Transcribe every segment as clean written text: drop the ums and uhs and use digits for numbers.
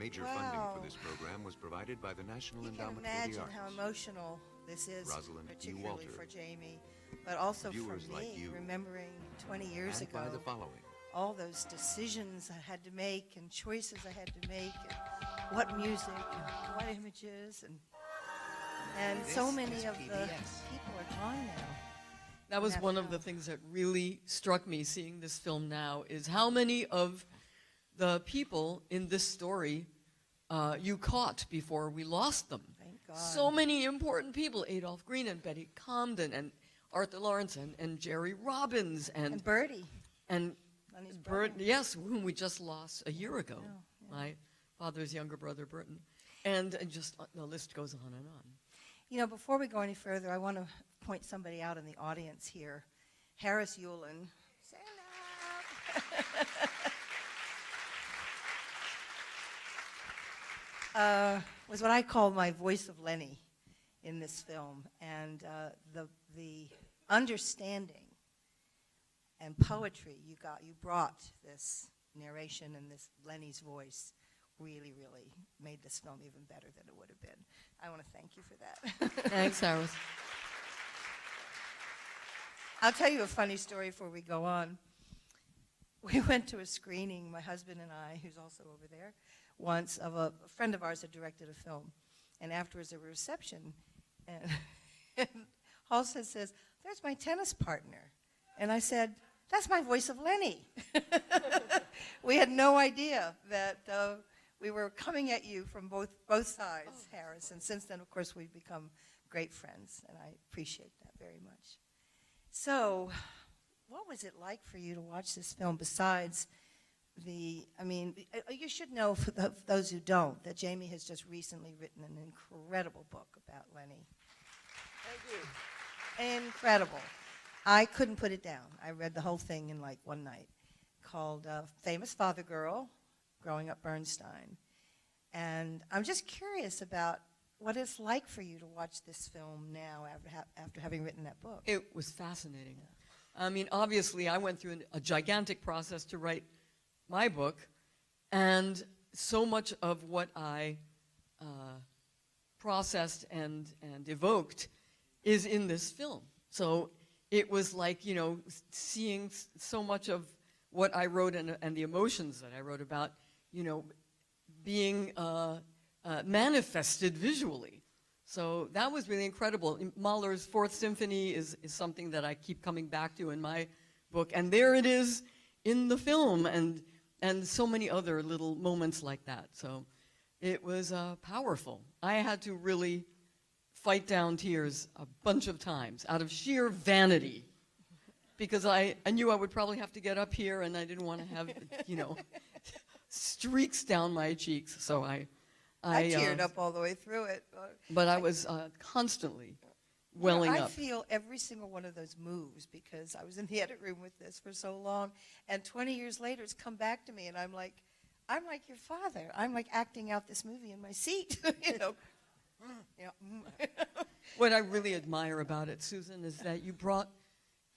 Major funding for this program was provided by the National You can Endowment for the imagine Arts. how emotional this is, Rosalind E. particularly Walter. for Jamie, but also for Viewers me, like you. remembering 20 years And ago, by the following. all those decisions I had to make and choices I had to make, and what music and what images, and so This many is of the PBS. people are gone now. That was That one of the film. things that really struck me seeing this film now, is how many of the people in this story you caught before we lost them. Thank God. So many important people, Adolph Green and Betty Comden and Arthur Lawrence and Jerry Robbins And Bertie, and Lenny's brother. yes, whom we just lost a year ago, Yeah. my father's younger brother, Burton. And just the list goes on and on. You know, before we go any further, I want to point somebody out in the audience here. Harris Yulin. Stand up. Was what I call my voice of Lenny in this film. And the understanding and poetry you brought this narration and this Lenny's voice really, really made this film even better than it would have been. I want to thank you for that. Thanks, Harris. I'll tell you a funny story before we go on. We went to a screening, my husband and I, who's also over there, once, of a friend of ours had directed a film. And afterwards there was a reception, and Halstead says, "There's my tennis partner." And I said, "That's my voice of Lenny." We had no idea that we were coming at you from both sides, Harris. And since then, of course, we've become great friends, and I appreciate that very much. So, what was it like for you to watch this film besides you should know, for those who don't, that Jamie has just recently written an incredible book about Lenny. Thank you. Incredible. I couldn't put it down. I read the whole thing in like one night, called Famous Father Girl, Growing Up Bernstein. And I'm just curious about what it's like for you to watch this film now after having written that book. It was fascinating. I mean, obviously, I went through a gigantic process to write my book, and so much of what I processed and evoked is in this film. So it was like, you know, seeing so much of what I wrote and the emotions that I wrote about, you know, being manifested visually. So that was really incredible. Mahler's Fourth Symphony is something that I keep coming back to in my book, and there it is in the film, and so many other little moments like that. So it was powerful. I had to really fight down tears a bunch of times out of sheer vanity, because I knew I would probably have to get up here, and I didn't want to have, you know, streaks down my cheeks. So I teared up all the way through it. But I was constantly welling I up. feel every single one of those moves because I was in the edit room with this for so long, and 20 years later it's come back to me, and I'm like your father. I'm like acting out this movie in my seat, you know. What I really admire about it, Susan, is that you brought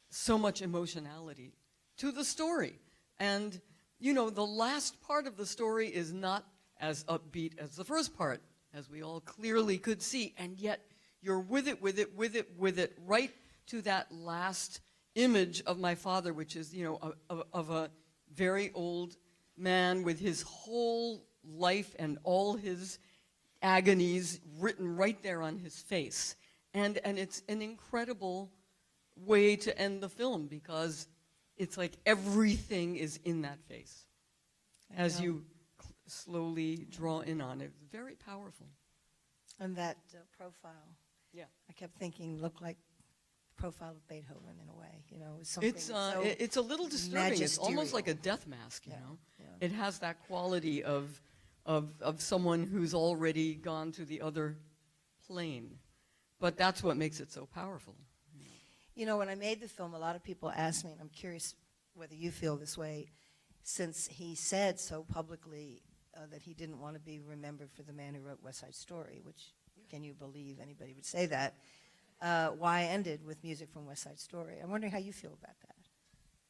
so much emotionality to the story. And, you know, the last part of the story is not as upbeat as the first part, as we all clearly could see, and yet you're with it, right to that last image of my father, which is, you know, of a very old man with his whole life and all his agonies written right there on his face. And it's an incredible way to end the film, because it's like everything is in that face as you slowly draw in on it. Very powerful. And that profile. Yeah. I kept thinking looked like profile of Beethoven in a way. You know, it was something It's a little disturbing. It's almost like a magisterial. death mask, you know. Yeah. It has that quality of someone who's already gone to the other plane. But that's what makes it so powerful. You know, when I made the film, a lot of people asked me, and I'm curious whether you feel this way, since he said so publicly that he didn't want to be remembered for the man who wrote West Side Story, which, can you believe anybody would say that? Why ended with music from West Side Story? I'm wondering how you feel about that.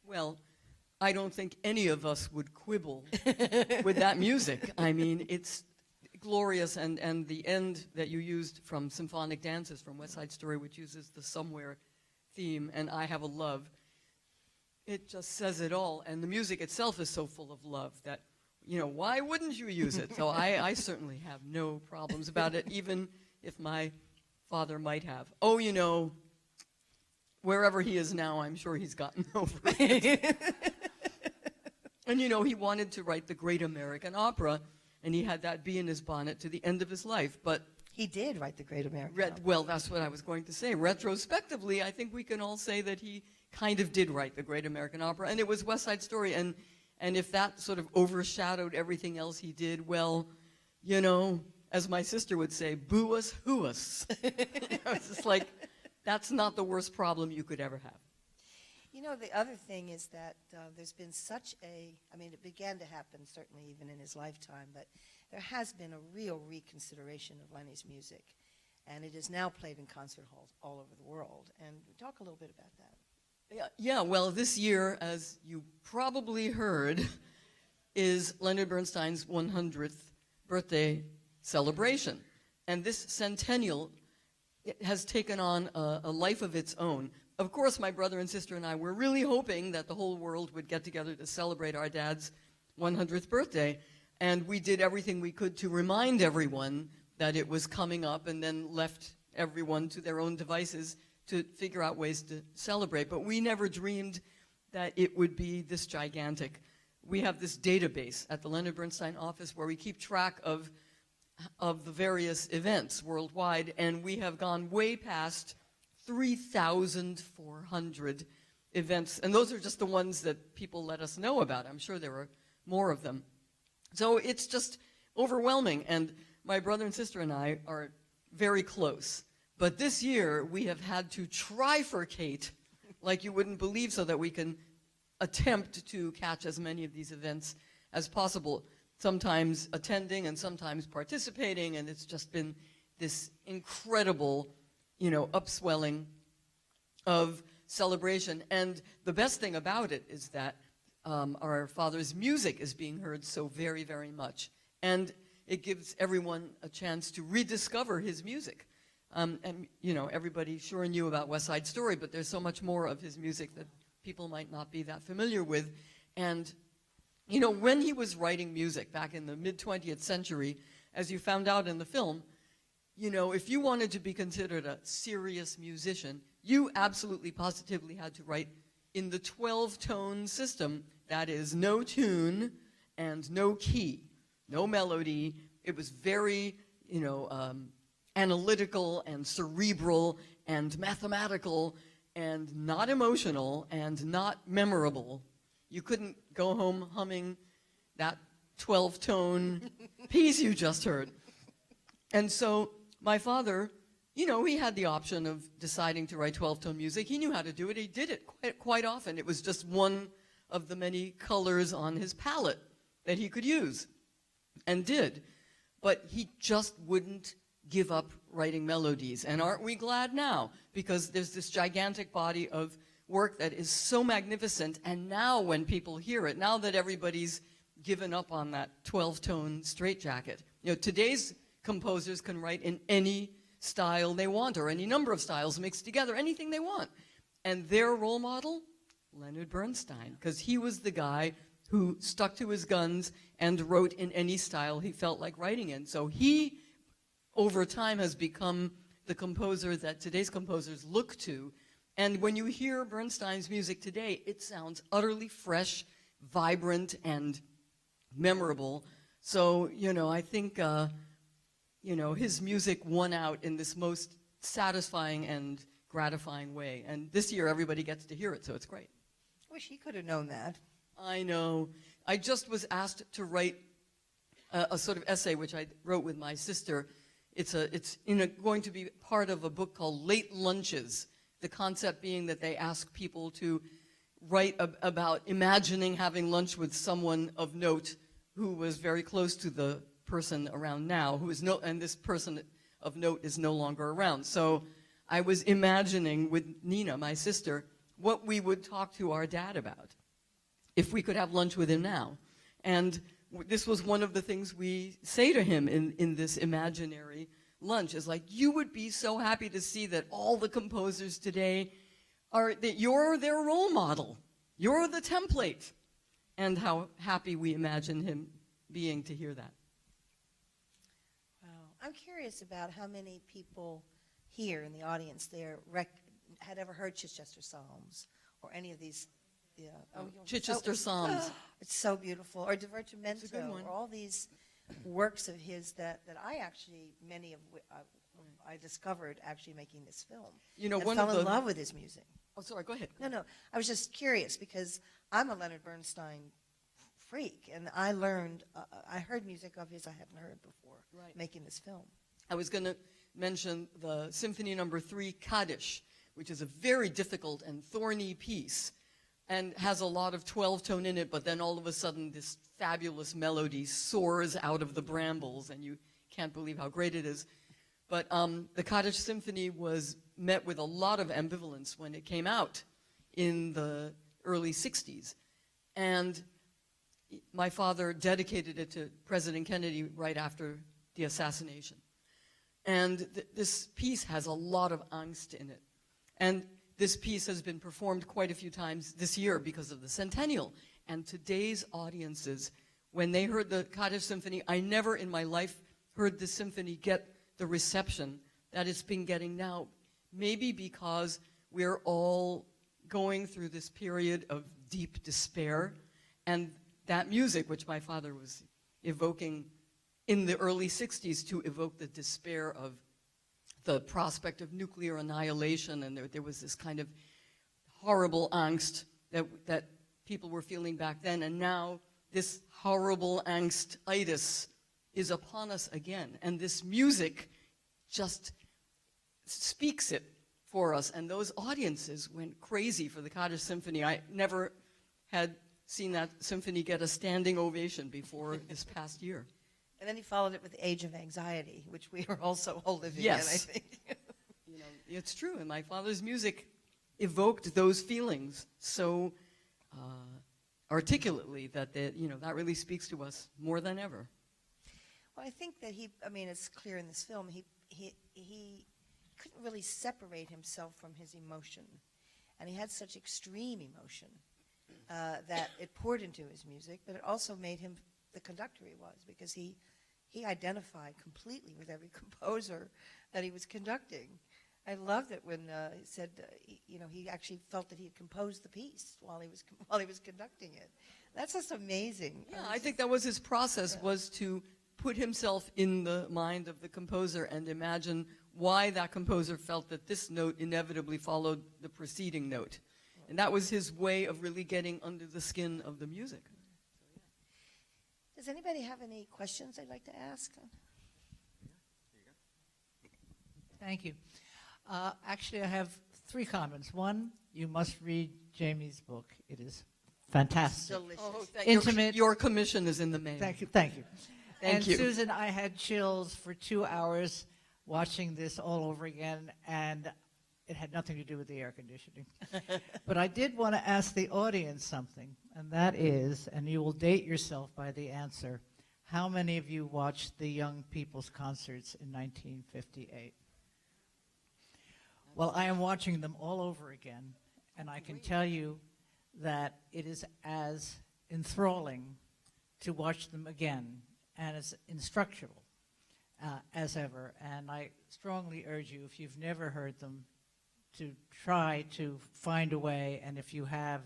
Well, I don't think any of us would quibble with that music. I mean, it's glorious, and the end that you used from Symphonic Dances from West Side Story, which uses the Somewhere theme, and I Have a Love, it just says it all. And the music itself is so full of love that, you know, why wouldn't you use it? So I certainly have no problems about it, even if my father might have. Oh, you know, wherever he is now, I'm sure he's gotten over it. And, you know, he wanted to write the Great American Opera, and he had that bee in his bonnet to the end of his life. But He did write the Great American Opera. well, that's what I was going to say. Retrospectively, I think we can all say that he kind of did write the Great American Opera, and it was West Side Story. And if that sort of overshadowed everything else he did, well, you know, as my sister would say, boo us, hoo us. You know, it's just like, that's not the worst problem you could ever have. You know, the other thing is that there's been such I mean, it began to happen certainly even in his lifetime, but there has been a real reconsideration of Lenny's music, and it is now played in concert halls all over the world. And talk a little bit about that. Yeah, well, this year, as you probably heard, is Leonard Bernstein's 100th birthday celebration. And this centennial has taken on a life of its own. Of course, my brother and sister and I were really hoping that the whole world would get together to celebrate our dad's 100th birthday, and we did everything we could to remind everyone that it was coming up, and then left everyone to their own devices to figure out ways to celebrate. But we never dreamed that it would be this gigantic. We have this database at the Leonard Bernstein office where we keep track of the various events worldwide, and we have gone way past 3,400 events, and those are just the ones that people let us know about. I'm sure there are more of them. So it's just overwhelming, and my brother and sister and I are very close. But this year, we have had to trifurcate like you wouldn't believe, so that we can attempt to catch as many of these events as possible, sometimes attending and sometimes participating, and it's just been this incredible, you know, upswelling of celebration. And the best thing about it is that our father's music is being heard so very, very much. And it gives everyone a chance to rediscover his music. And, you know, everybody sure knew about West Side Story, but there's so much more of his music that people might not be that familiar with. And, you know, when he was writing music back in the mid-20th century, as you found out in the film, you know, if you wanted to be considered a serious musician, you absolutely positively had to write in the 12-tone system. That is, no tune and no key, no melody. It was very, you know, analytical and cerebral and mathematical and not emotional and not memorable. You couldn't go home humming that 12-tone piece you just heard. And so my father, you know, he had the option of deciding to write 12-tone music. He knew how to do it. He did it quite often. It was just one of the many colors on his palette that he could use, and did. But he just wouldn't give up writing melodies. And aren't we glad now? Because there's this gigantic body of work that is so magnificent, and now when people hear it, now that everybody's given up on that 12-tone straitjacket, you know, today's composers can write in any style they want, or any number of styles mixed together, anything they want. And their role model, Leonard Bernstein, because he was the guy who stuck to his guns and wrote in any style he felt like writing in. So he, over time, has become the composer that today's composers look to. And when you hear Bernstein's music today, it sounds utterly fresh, vibrant, and memorable. So, you know, I think, you know, his music won out in this most satisfying and gratifying way. And this year, everybody gets to hear it, so it's great. Wish he could have known that. I know. I just was asked to write a sort of essay, which I wrote with my sister. It's going to be part of a book called Late Lunches, the concept being that they ask people to write about imagining having lunch with someone of note who was very close to the person around now, and this person of note is no longer around. So I was imagining with Nina, my sister, what we would talk to our dad about. if we could have lunch with him now. And this was one of the things we say to him in this imaginary lunch, is like, you would be so happy to see that all the composers today that you're their role model. You're the template. And how happy we imagine him being to hear that. Wow. I'm curious about how many people here in the audience there had ever heard Chichester Psalms or any of these. Yeah. Chichester Psalms. It's so beautiful. Or Divertimento. It's a good one. Or all these works of his that I actually, many of I discovered actually making this film. You know, and one fell of the in love with his music. Oh, sorry. Go ahead. No. I was just curious because I'm a Leonard Bernstein freak, and I learned, I heard music of his I hadn't heard before making this film. I was going to mention the Symphony No. 3 Kaddish, which is a very difficult and thorny piece and has a lot of 12-tone in it, but then all of a sudden this fabulous melody soars out of the brambles, and you can't believe how great it is. But the Kaddish Symphony was met with a lot of ambivalence when it came out in the early 60s. And my father dedicated it to President Kennedy right after the assassination. And this piece has a lot of angst in it. And this piece has been performed quite a few times this year because of the centennial. And today's audiences, when they heard the Kaddish Symphony, I never in my life heard the symphony get the reception that it's been getting now. Maybe because we're all going through this period of deep despair, and that music, which my father was evoking in the early 60s to evoke the despair of the prospect of nuclear annihilation, and there was this kind of horrible angst that people were feeling back then, and now this horrible angstitis is upon us again, and this music just speaks it for us, and those audiences went crazy for the Kaddish Symphony. I never had seen that symphony get a standing ovation before this past year. And then he followed it with the Age of Anxiety, which we are also all living Yes. in, I think. You know, it's true, and my father's music evoked those feelings so articulately that that really speaks to us more than ever. Well, I think that it's clear in this film, he couldn't really separate himself from his emotion. And he had such extreme emotion that it poured into his music, but it also made him the conductor he was, because he identified completely with every composer that he was conducting. I loved it when he said, he actually felt that he had composed the piece while he was conducting it. That's just amazing. Yeah, I think that was his process, was to put himself in the mind of the composer and imagine why that composer felt that this note inevitably followed the preceding note. And that was his way of really getting under the skin of the music. Does anybody have any questions they'd like to ask? Thank you. Actually, I have 3 comments. One, you must read Jamie's book. It is fantastic. Delicious. Oh, Intimate. Your commission is in the mail. Thank you. Thank you. Susan, I had chills for 2 hours watching this all over again, and it had nothing to do with the air conditioning. But I did want to ask the audience something, and that is, and you will date yourself by the answer, how many of you watched the Young People's Concerts in 1958? Well, I am watching them all over again, and I can tell you that it is as enthralling to watch them again and as instructional as ever. And I strongly urge you, if you've never heard them, to try to find a way, and if you have,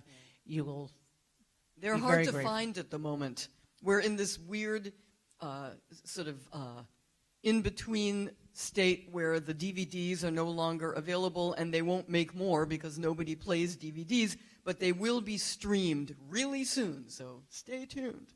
you will They're be hard very to grateful. find at the moment. We're in this weird sort of in-between state where the DVDs are no longer available, and they won't make more because nobody plays DVDs, but they will be streamed really soon, so stay tuned.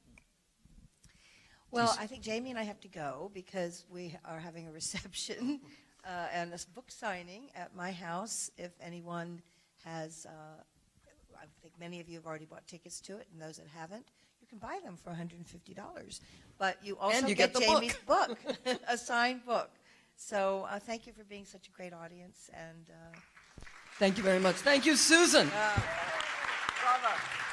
Well, I think Jamie and I have to go because we are having a reception and a book signing at my house. If anyone has, I think many of you have already bought tickets to it, and those that haven't, you can buy them for $150. But you also And you get get the Jamie's book, a signed book. So thank you for being such a great audience. And Thank you very much. Thank you, Susan. bravo.